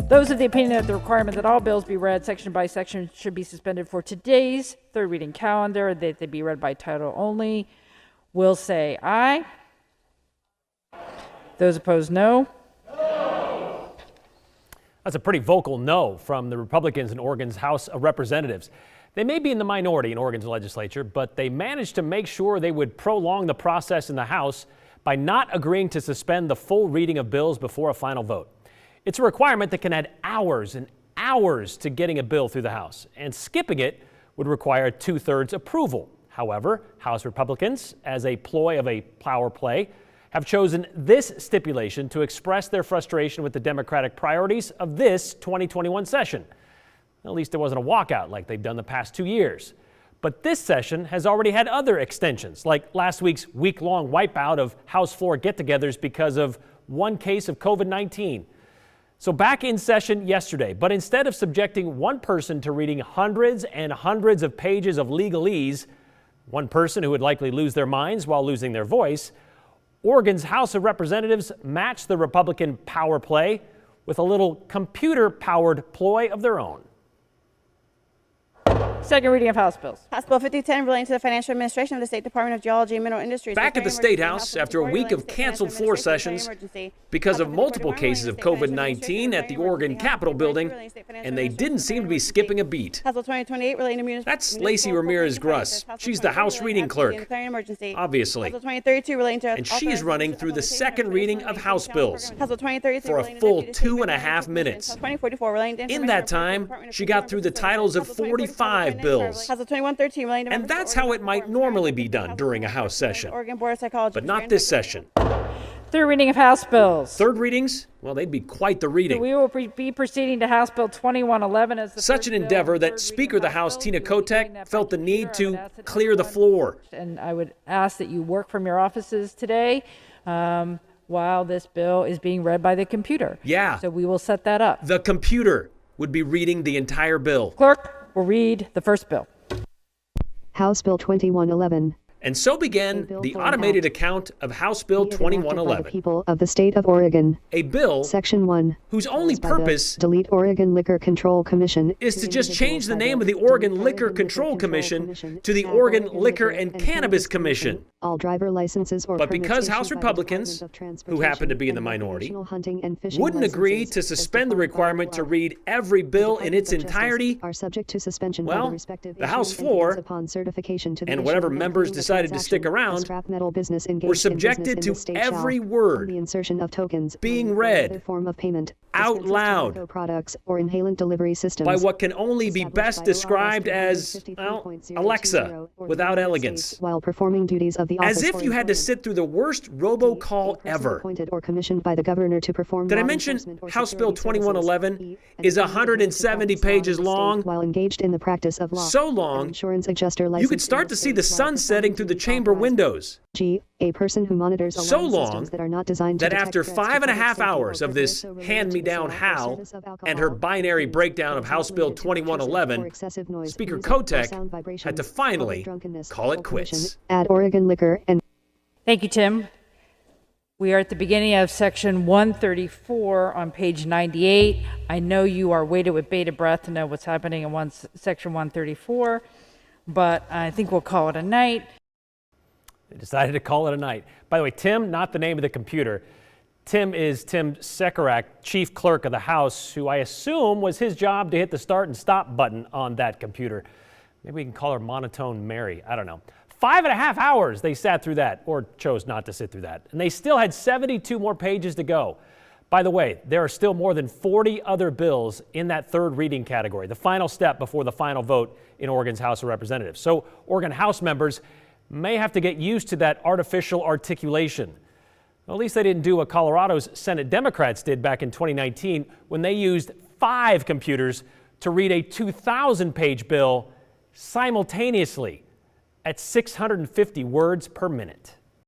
Those of the opinion that the requirement that all bills be read section by section should be suspended for today's third reading calendar, that they be read by title only, will say aye. Those opposed, no. No. That's a pretty vocal no from the Republicans in Oregon's House of Representatives. They may be in the minority in Oregon's legislature, but they managed to make sure they would prolong the process in the House by not agreeing to suspend the full reading of bills before a final vote. It's a requirement that can add hours and hours to getting a bill through the House, and skipping it would require a 2/3 approval. However, House Republicans, as a ploy of a power play, have chosen this stipulation to express their frustration with the Democratic priorities of this 2021 session. At least there wasn't a walkout like they've done the past 2 years. But this session has already had other extensions, like last week's week-long wipeout of House floor get-togethers because of one case of COVID-19. So back in session yesterday, but instead of subjecting one person to reading hundreds and hundreds of pages of legalese, one person who would likely lose their minds while losing their voice, Oregon's House of Representatives matched the Republican power play with a little computer-powered ploy of their own. Second reading of House bills. House Bill 5010 relating to the financial administration of the State Department of Geology and Mineral Industries. Back at the State House after a week of canceled floor sessions because of multiple cases of COVID-19 at the Oregon Capitol building, and they didn't seem to be skipping a beat. House Bill 2028 relating to municipal. That's Lacey Ramirez-Gruss. She's the House reading clerk, obviously. House Bill 2032 relating to. And she's running through the second reading of House bills House Bill 2033 for a full 2.5 minutes. 2044 relating to. In that time, she got through the titles of 45 bills. House Bill 2113 relating to. And that's how it might normally be done during a House session. Oregon Board of Psychology. But not this session. Third reading of House bills. Third readings? Well, they'd be quite the reading. We will be proceeding to House Bill 2111 as the Such an endeavor that Speaker of the House Tina Kotek felt the need to clear the floor. And I would ask that you work from your offices today while this bill is being read by the computer. Yeah. So we will set that up. The computer would be reading the entire bill. Clerk will read the first bill. House Bill 2111. And so began the automated account of House Bill 2111. The people of the state of Oregon. A bill Section 1. whose only purpose Delete Oregon Liquor Control Commission is to just change the name of the Oregon Liquor Control Commission to the Oregon Liquor and Cannabis Commission. All driver licenses or But because House Republicans, who happen to be in the minority, wouldn't agree to suspend the requirement to read every bill in its entirety, are subject to suspension by well, the respective the House floor upon certification to the and whatever issue members of the decided to stick around scrap metal business engaged were in subjected business to in the state every shall, word the insertion of tokens being or read other form of payment out dispensers, loud tobacco products or inhalant delivery systems by what can only be established best by described as, well, 353.020 Alexa, or without United elegance. States while performing duties of the As office if or you had to employment. sit through the worst robocall A person ever. appointed or commissioned by the governor to perform Did I law mention enforcement or House Bill security 2111 services? is An 170 individual pages practice law long? while engaged in the practice of law. So An long, insurance adjuster you licensed could start in to the see the state sun while setting through the performing chamber authorized windows. G. A person who monitors So alarm long systems that are not designed to that detect after threats to 5.5 public safety hours or of this also related to the hand-me-down sale or Hal service of alcohol, and her binary things breakdown that of are House Bill transmitted to pictures 2111, or excessive noise, Speaker music, or Kotek sound vibrations, had to public finally drunkenness, call it or pollution. quits. Add Oregon Liquor and Thank you, Tim. We are at the beginning of section 134 on page 98. I know you are waited with bated breath to know what's happening in section 134, but I think we'll call it a night. They decided to call it a night. By the way, Tim, not the name of the computer. Tim is Tim Sekarak, chief clerk of the House, who I assume was his job to hit the start and stop button on that computer. Maybe we can call her Monotone Mary. I don't know. 5.5 hours they sat through that, or chose not to sit through that. And they still had 72 more pages to go. By the way, there are still more than 40 other bills in that third reading category, the final step before the final vote in Oregon's House of Representatives. So Oregon House members may have to get used to that artificial articulation. Well, at least they didn't do what Colorado's Senate Democrats did back in 2019 when they used 5 computers to read a 2,000-page bill simultaneously at 650 words per minute.